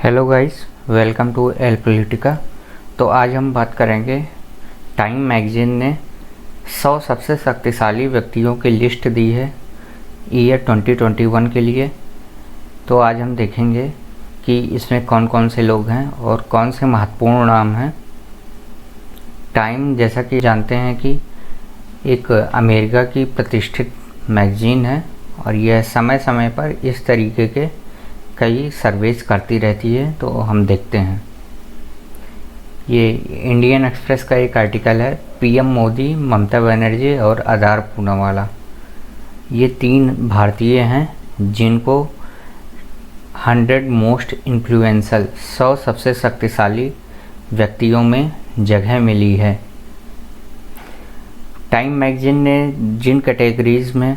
Hello guys, welcome to El Politica. तो आज हम बात करेंगे, टाइम मैगजीन ने 100 सबसे शक्तिशाली व्यक्तियों की लिस्ट दी है ईयर 2021 के लिए। तो आज हम देखेंगे कि इसमें कौन कौन से लोग हैं और कौन से महत्वपूर्ण नाम हैं। टाइम, जैसा कि जानते हैं कि एक अमेरिका की प्रतिष्ठित मैगजीन है और यह समय समय पर इस तरीके के कई सर्वेज करती रहती है। तो हम देखते हैं, ये इंडियन एक्सप्रेस का एक आर्टिकल है, पीएम मोदी, ममता बनर्जी और आधार पूनावाला, ये 3 भारतीय हैं जिनको 100 मोस्ट इन्फ्लुएंशियल 100 सबसे शक्तिशाली व्यक्तियों में जगह मिली है। टाइम मैगजीन ने जिन कैटेगरीज में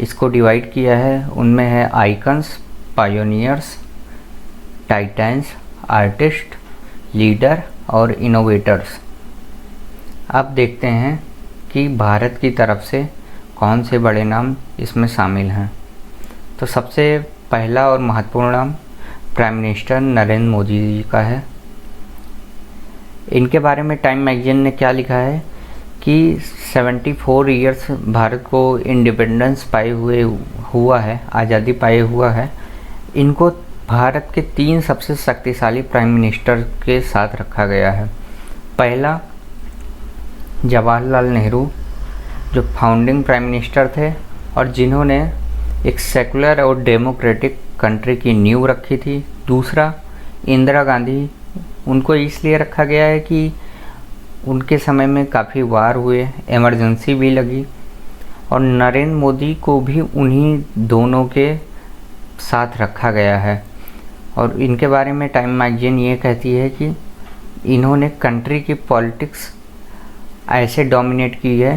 इसको डिवाइड किया है उनमें है icons, pioneers, titans, artist, leader और इनोवेटर्स। अब देखते हैं कि भारत की तरफ से कौन से बड़े नाम इसमें शामिल हैं। तो सबसे पहला और महत्वपूर्ण नाम प्राइम मिनिस्टर नरेंद्र मोदी जी का है। इनके बारे में टाइम मैगजीन ने क्या लिखा है कि 74 ईयर्स भारत को इंडिपेंडेंस पाए हुआ है, आज़ादी पाए हुआ है। इनको भारत के 3 सबसे शक्तिशाली प्राइम मिनिस्टर के साथ रखा गया है। पहला, जवाहरलाल नेहरू, जो फाउंडिंग प्राइम मिनिस्टर थे और जिन्होंने एक सेकुलर और डेमोक्रेटिक कंट्री की नींव रखी थी। दूसरा, इंदिरा गांधी, उनको इसलिए रखा गया है कि उनके समय में काफ़ी वार हुए, इमरजेंसी भी लगी। और नरेंद्र मोदी को भी उन्हीं दोनों के साथ रखा गया है। और इनके बारे में टाइम मैगजीन ये कहती है कि इन्होंने कंट्री की पॉलिटिक्स ऐसे डोमिनेट की है,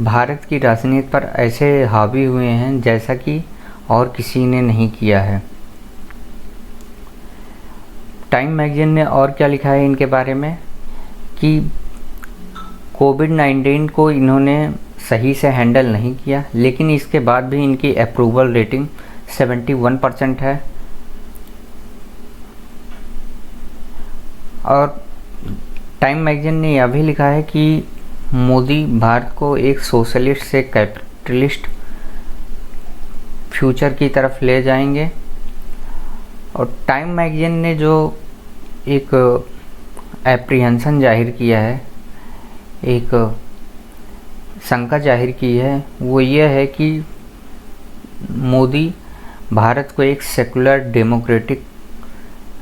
भारत की राजनीति पर ऐसे हावी हुए हैं जैसा कि और किसी ने नहीं किया है। टाइम मैगजीन ने और क्या लिखा है इनके बारे में कि कोविड-19 को इन्होंने सही से हैंडल नहीं किया, लेकिन इसके बाद भी इनकी अप्रूवल रेटिंग 71% है। और टाइम मैगजीन ने यह भी लिखा है कि मोदी भारत को एक सोशलिस्ट से कैपिटलिस्ट फ्यूचर की तरफ ले जाएंगे। और टाइम मैगजीन ने जो एक एप्रीहेंशन जाहिर किया है, एक शंका जाहिर की है, वो ये है कि मोदी भारत को एक सेकुलर डेमोक्रेटिक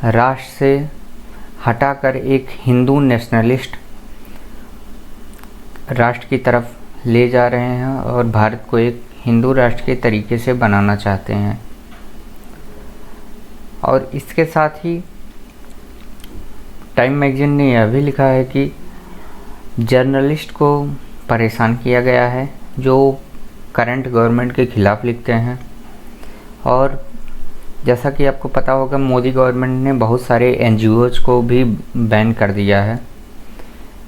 राष्ट्र से हटाकर एक हिंदू नेशनलिस्ट राष्ट्र की तरफ ले जा रहे हैं और भारत को एक हिंदू राष्ट्र के तरीके से बनाना चाहते हैं। और इसके साथ ही टाइम मैगजीन ने यह भी लिखा है कि जर्नलिस्ट को परेशान किया गया है जो करंट गवर्नमेंट के ख़िलाफ़ लिखते हैं। और जैसा कि आपको पता होगा, मोदी गवर्नमेंट ने बहुत सारे एनजीओज़ को भी बैन कर दिया है,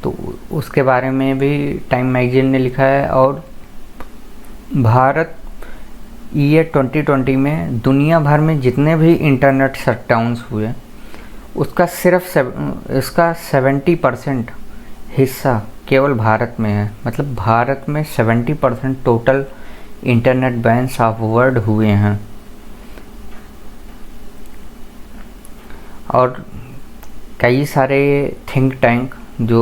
तो उसके बारे में भी टाइम मैगजीन ने लिखा है। और भारत ईयर 2020 में दुनिया भर में जितने भी इंटरनेट शटडाउन्स हुए उसका सिर्फ इसका 70% हिस्सा केवल भारत में है। मतलब भारत में 70% total internet bans of world हुए हैं। और कई सारे थिंक टैंक जो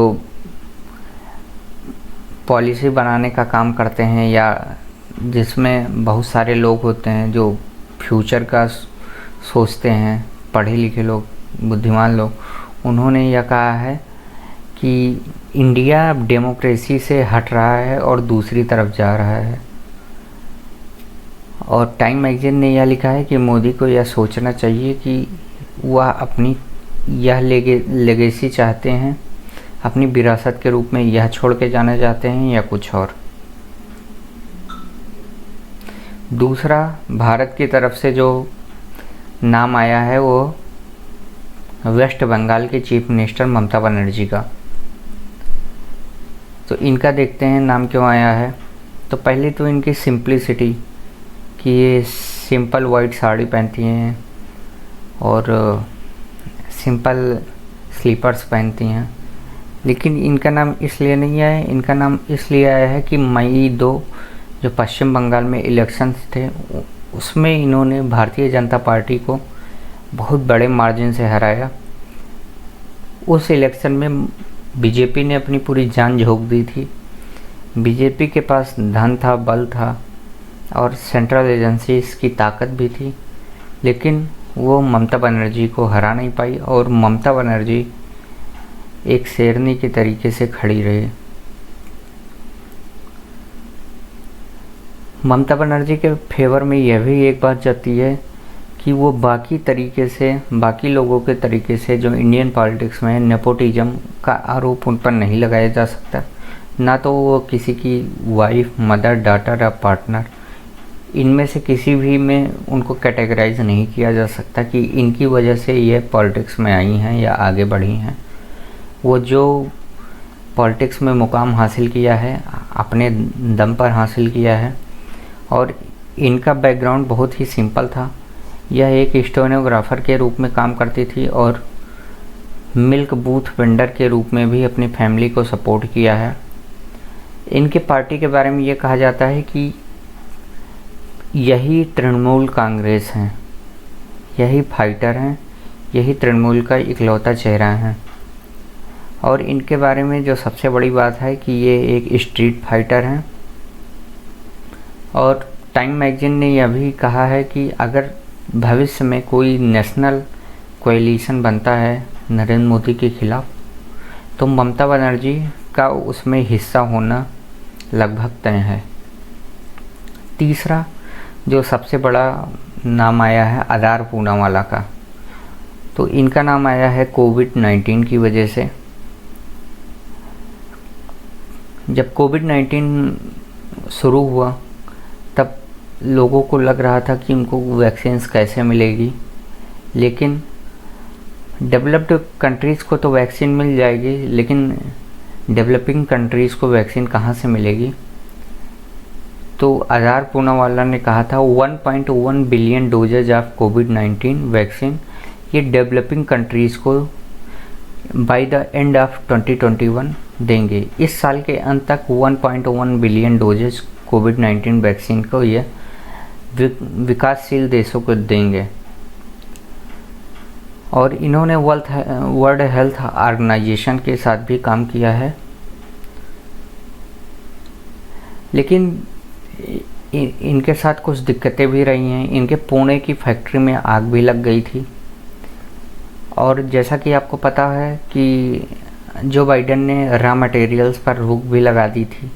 पॉलिसी बनाने का काम करते हैं या जिसमें बहुत सारे लोग होते हैं जो फ्यूचर का सोचते हैं, पढ़े लिखे लोग, बुद्धिमान लोग, उन्होंने यह कहा है कि इंडिया अब डेमोक्रेसी से हट रहा है और दूसरी तरफ जा रहा है। और टाइम मैगजीन ने यह लिखा है कि मोदी को यह सोचना चाहिए कि वह अपनी यह लेगेसी चाहते हैं, अपनी विरासत के रूप में यह छोड़ के जाना चाहते हैं या कुछ और। दूसरा, भारत की तरफ से जो नाम आया है वो वेस्ट बंगाल के चीफ मिनिस्टर ममता बनर्जी का। तो इनका देखते हैं नाम क्यों आया है। तो पहले तो इनकी सिंप्लिसिटी, कि ये सिंपल वाइट साड़ी पहनती हैं और सिंपल स्लीपर्स पहनती हैं। लेकिन इनका नाम इसलिए नहीं आया है, इनका नाम इसलिए आया है कि मई 2 जो पश्चिम बंगाल में इलेक्शंस थे उसमें इन्होंने भारतीय जनता पार्टी को बहुत बड़े मार्जिन से हराया। उस इलेक्शन में बीजेपी ने अपनी पूरी जान झोंक दी थी। बीजेपी के पास धन था, बल था और सेंट्रल एजेंसीज की ताकत भी थी, लेकिन वो ममता बनर्जी को हरा नहीं पाई और ममता बनर्जी एक शेरनी के तरीके से खड़ी रही। ममता बनर्जी के फेवर में यह भी एक बात जाती है कि वो बाकी लोगों के तरीके से जो इंडियन पॉलिटिक्स में नेपोटिज्म का आरोप उन पर नहीं लगाया जा सकता, ना तो वो किसी की वाइफ, मदर, डॉटर या पार्टनर, इनमें से किसी भी में उनको कैटेगराइज नहीं किया जा सकता कि इनकी वजह से ये पॉलिटिक्स में आई हैं या आगे बढ़ी हैं। वो जो पॉलिटिक्स में मुकाम हासिल किया है अपने दम पर हासिल किया है। और इनका बैकग्राउंड बहुत ही सिंपल था। यह एक स्टेनोग्राफर के रूप में काम करती थी और मिल्क बूथ वेंडर के रूप में भी अपनी फैमिली को सपोर्ट किया है। इनके पार्टी के बारे में ये कहा जाता है कि यही तृणमूल कांग्रेस हैं, यही फाइटर हैं, यही तृणमूल का इकलौता चेहरा है। और इनके बारे में जो सबसे बड़ी बात है कि ये एक स्ट्रीट फाइटर हैं। और टाइम मैगजीन ने यह भी कहा है कि अगर भविष्य में कोई नेशनल कोएलिशन बनता है नरेंद्र मोदी के खिलाफ, तो ममता बनर्जी का उसमें हिस्सा होना लगभग तय है। तीसरा जो सबसे बड़ा नाम आया है आधार पूनावाला का, तो इनका नाम आया है कोविड-19 की वजह से। जब कोविड-19 शुरू हुआ तब लोगों को लग रहा था कि उनको वैक्सीन्स कैसे मिलेगी, लेकिन डेवलप्ड कंट्रीज़ को तो वैक्सीन मिल जाएगी, लेकिन डेवलपिंग कंट्रीज़ को वैक्सीन कहाँ से मिलेगी। तो आधार पूनावाला ने कहा था 1.1 बिलियन डोजेज ऑफ कोविड-19 वैक्सीन ये डेवलपिंग कंट्रीज़ को बाय द एंड ऑफ 2021 देंगे। इस साल के अंत तक 1.1 बिलियन डोजेज कोविड-19 वैक्सीन को ये विकासशील देशों को देंगे। और इन्होंने वर्ल्ड हेल्थ ऑर्गेनाइजेशन के साथ भी काम किया है। लेकिन इनके साथ कुछ दिक्कतें भी रही हैं। इनके पुणे की फैक्ट्री में आग भी लग गई थी। और जैसा कि आपको पता है कि जो बाइडेन ने रॉ मटेरियल्स पर रोक भी लगा दी थी,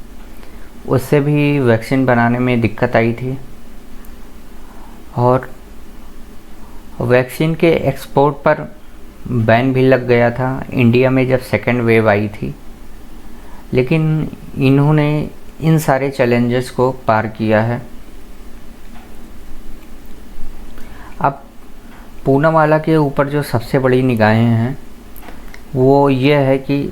उससे भी वैक्सीन बनाने में दिक्कत आई थी। और वैक्सीन के एक्सपोर्ट पर बैन भी लग गया था इंडिया में जब सेकेंड वेव आई थी। लेकिन इन्होंने इन सारे चैलेंजेस को पार किया है। अब पूनावाला के ऊपर जो सबसे बड़ी निगाहें हैं वो ये है कि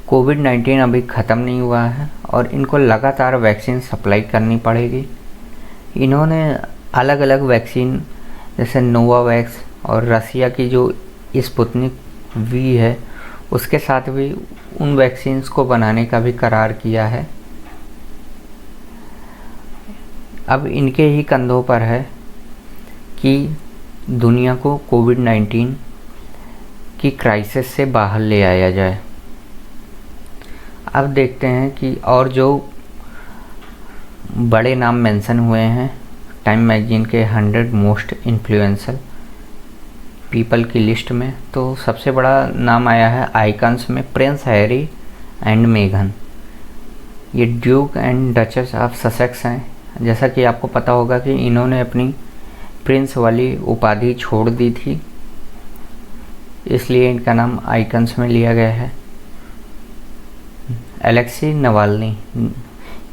कोविड-19 अभी ख़त्म नहीं हुआ है और इनको लगातार वैक्सीन सप्लाई करनी पड़ेगी। इन्होंने अलग अलग वैक्सीन जैसे नोवावैक्स और रसिया की जो स्पुतनिक वी है उसके साथ भी उन वैक्सीन्स को बनाने का भी करार किया है। अब इनके ही कंधों पर है कि दुनिया को कोविड-19 की क्राइसिस से बाहर ले आया जाए। अब देखते हैं कि और जो बड़े नाम मेंशन हुए हैं टाइम मैगजीन के 100 मोस्ट इन्फ्लुएंशियल पीपल की लिस्ट में, तो सबसे बड़ा नाम आया है आइकन्स में प्रिंस हैरी एंड मेघन। ये duke and duchess of Sussex हैं। जैसा कि आपको पता होगा कि इन्होंने अपनी प्रिंस वाली उपाधि छोड़ दी थी, इसलिए इनका नाम आइकन्स में लिया गया है। अलेक्सी नवाल्नी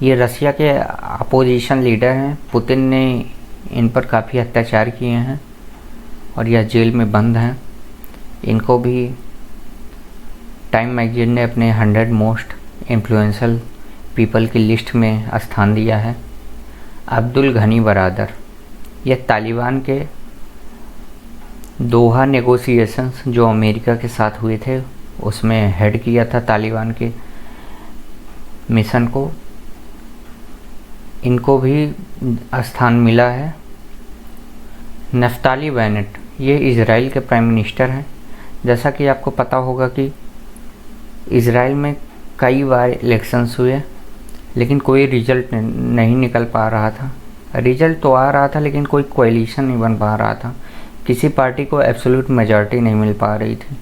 ये रसिया के अपोजिशन लीडर हैं। पुतिन ने इन पर काफ़ी अत्याचार किए हैं और यह जेल में बंद हैं। इनको भी टाइम मैगजीन ने अपने 100 मोस्ट इन्फ्लुएंशियल पीपल की लिस्ट में स्थान दिया है। अब्दुल घनी बरादर यह तालिबान के दोहा नेगोशिएशंस जो अमेरिका के साथ हुए थे उसमें हेड किया था तालिबान के मिशन को। इनको भी स्थान मिला है। नफ्ताली बेनेट ये इज़राइल के प्राइम मिनिस्टर हैं। जैसा कि आपको पता होगा कि इज़राइल में कई बार इलेक्शंस हुए लेकिन कोई रिजल्ट नहीं निकल पा रहा था। रिजल्ट तो आ रहा था लेकिन कोई कोएलिशन नहीं बन पा रहा था। किसी पार्टी को एब्सोल्यूट मेजॉरिटी नहीं मिल पा रही थी।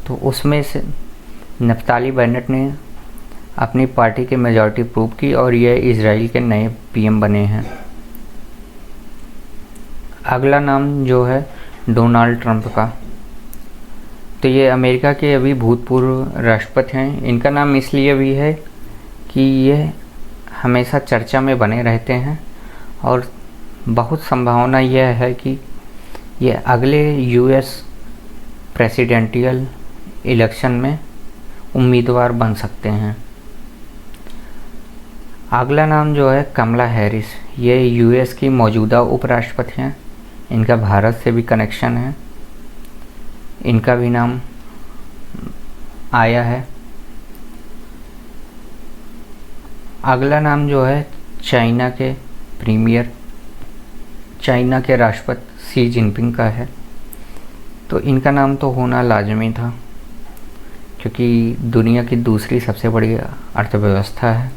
तो उसमें से नफ्ताली बेनेट ने अपनी पार्टी की मेजॉरिटी प्रूव की और ये इज़राइल के नए पीएम बने हैं। अगला नाम जो है डोनाल्ड ट्रंप का, तो ये अमेरिका के अभी भूतपूर्व राष्ट्रपति हैं। इनका नाम इसलिए भी है कि ये हमेशा चर्चा में बने रहते हैं और बहुत संभावना यह है कि ये अगले यूएस प्रेसिडेंशियल इलेक्शन में उम्मीदवार बन सकते हैं। अगला नाम जो है कमला हैरिस, ये यूएस की मौजूदा उपराष्ट्रपति हैं। इनका भारत से भी कनेक्शन है, इनका भी नाम आया है। अगला नाम जो है चाइना के राष्ट्रपति शी जिनपिंग का है। तो इनका नाम तो होना लाजमी था क्योंकि दुनिया की दूसरी सबसे बड़ी अर्थव्यवस्था है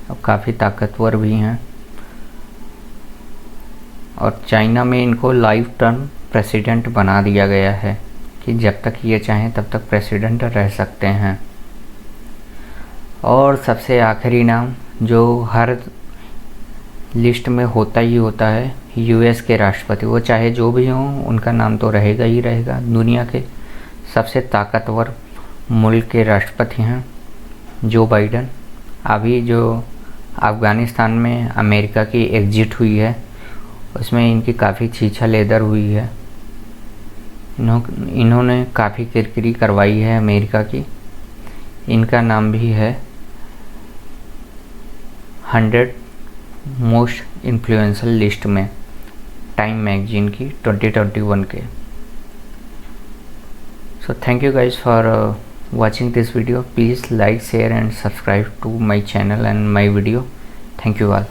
और काफ़ी ताकतवर भी हैं। और चाइना में इनको लाइफ टर्म प्रेसिडेंट बना दिया गया है कि जब तक ये चाहें तब तक प्रेसिडेंट रह सकते हैं। और सबसे आखिरी नाम जो हर लिस्ट में होता ही होता है, यूएस के राष्ट्रपति, वो चाहे जो भी हों उनका नाम तो रहेगा ही रहेगा। दुनिया के सबसे ताकतवर मुल्क के राष्ट्रपति हैं जो बाइडन। अभी जो अफ़गानिस्तान में अमेरिका की एग्जिट हुई है उसमें इनकी काफ़ी छीछा लेदर हुई है। इन्होंने काफ़ी किरकिरी करवाई है अमेरिका की। इनका नाम भी है 100 मोस्ट इन्फ्लुएंशियल लिस्ट में टाइम मैगजीन की 2021 के। So thank you guys for watching this video. Please like, share and subscribe to my channel and my video. Thank you all.